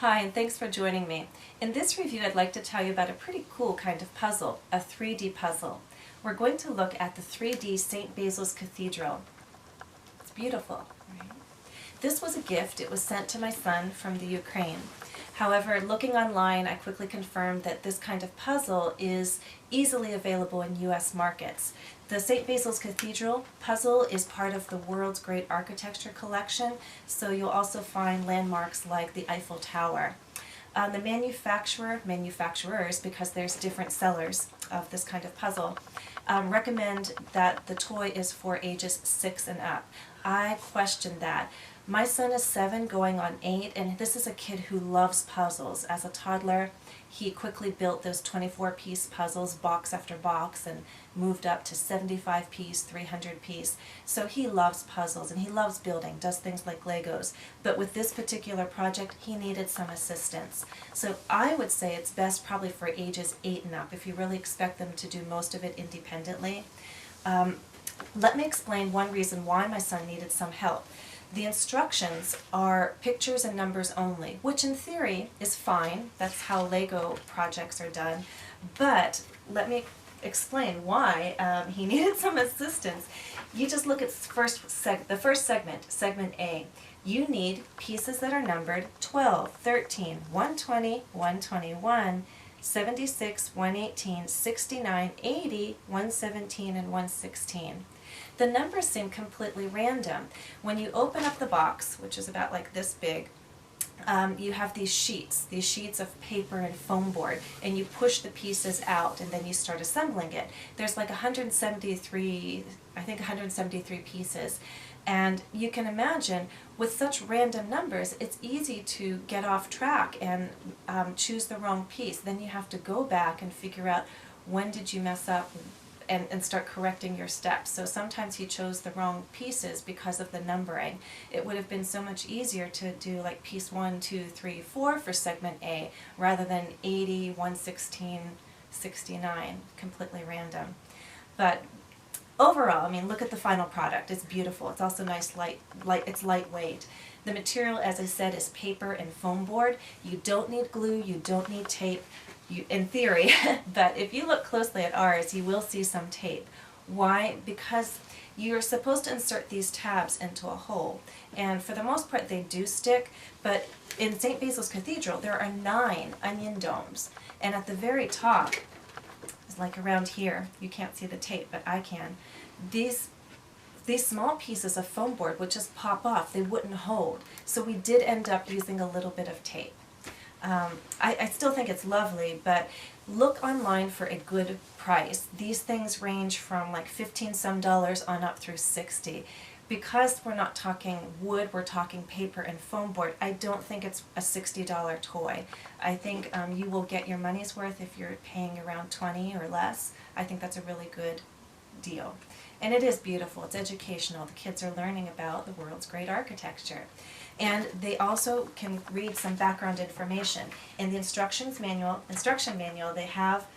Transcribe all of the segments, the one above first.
Hi, and thanks for joining me. In this review, I'd like to tell you about a pretty cool kind of puzzle, a 3D puzzle. We're going to look at the 3D St. Basil's Cathedral. It's beautiful, right? This was a gift. It was sent to my son from the Ukraine. However, looking online, I quickly confirmed that this kind of puzzle is easily available in U.S. markets. The St. Basil's Cathedral puzzle is part of the world's great architecture collection, so you'll also find landmarks like the Eiffel Tower. The manufacturers, because there's different sellers of this kind of puzzle, recommend that the toy is for ages 6 and up. I question that. My son is 7 going on 8, and this is a kid who loves puzzles. As a toddler, he quickly built those 24-piece puzzles, box after box, and moved up to 75-piece, 300-piece. So he loves puzzles, and he loves building, does things like Legos. But with this particular project, he needed some assistance. So I would say it's best probably for ages 8 and up, if you really expect them to do most of it independently. Let me explain one reason why my son needed some help. The instructions are pictures and numbers only, which in theory is fine. That's how Lego projects are done. But let me explain why he needed some assistance. You just look at the first segment, segment A. You need pieces that are numbered 12, 13, 120, 121, 76, 118, 69, 80, 117, and 116. The numbers seem completely random. When you open up the box, which is about like this big, you have these sheets of paper and foam board, and you push the pieces out and then you start assembling it. There's like 173, I think 173 pieces. And you can imagine, with such random numbers, it's easy to get off track and choose the wrong piece. Then you have to go back and figure out when did you mess up and start correcting your steps. So sometimes he chose the wrong pieces because of the numbering. It would have been so much easier to do like piece 1, 2, 3, 4 for segment A rather than 80, 116, 69, completely random. But overall, I mean, look at the final product. It's beautiful. It's also nice, it's lightweight. The material, as I said, is paper and foam board. You don't need glue, you don't need tape, in theory, but if you look closely at ours, you will see some tape. Why? Because you're supposed to insert these tabs into a hole, and for the most part they do stick, but in St. Basil's Cathedral there are 9 onion domes, and at the very top, it's like around here, you can't see the tape, but I can, these small pieces of foam board would just pop off, they wouldn't hold, so we did end up using a little bit of tape. I still think it's lovely, but look online for a good price. These things range from like $15 some on up through $60. Because we're not talking wood, we're talking paper and foam board, I don't think it's a $60 toy. I think you will get your money's worth if you're paying around $20 or less. I think that's a really good deal. And it is beautiful, it's educational. The kids are learning about the world's great architecture. And they also can read some background information. In the instruction manual, they have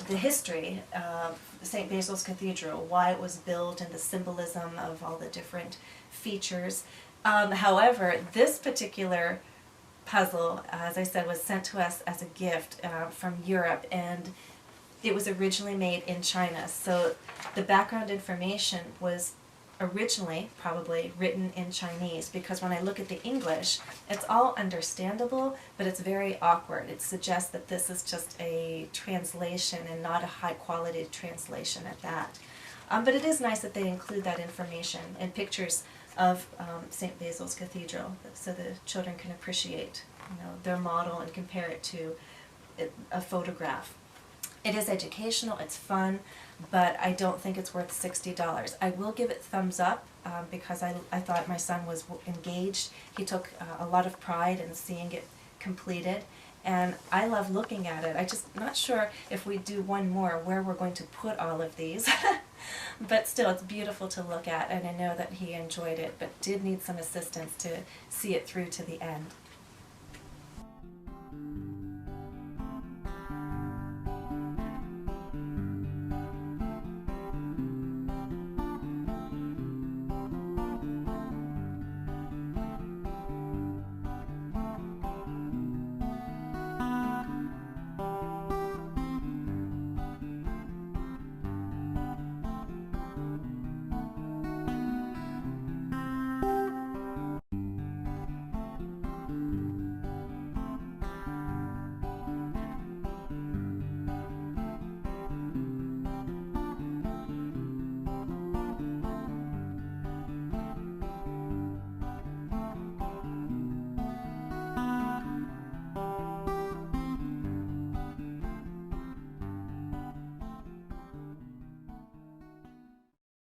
the history of St. Basil's Cathedral, why it was built and the symbolism of all the different features. However, this particular puzzle, as I said, was sent to us as a gift from Europe, and it was originally made in China. So the background information was originally probably written in Chinese, because when I look at the English, it's all understandable, but it's very awkward. It suggests that this is just a translation and not a high-quality translation at that. But it is nice that they include that information and pictures of St. Basil's Cathedral, so the children can appreciate, their model and compare it to a photograph. It is educational, it's fun, but I don't think it's worth $60. I will give it thumbs up because I thought my son was engaged. He took a lot of pride in seeing it completed, and I love looking at it. I'm just not sure if we do one more where we're going to put all of these. But still, it's beautiful to look at, and I know that he enjoyed it, but did need some assistance to see it through to the end.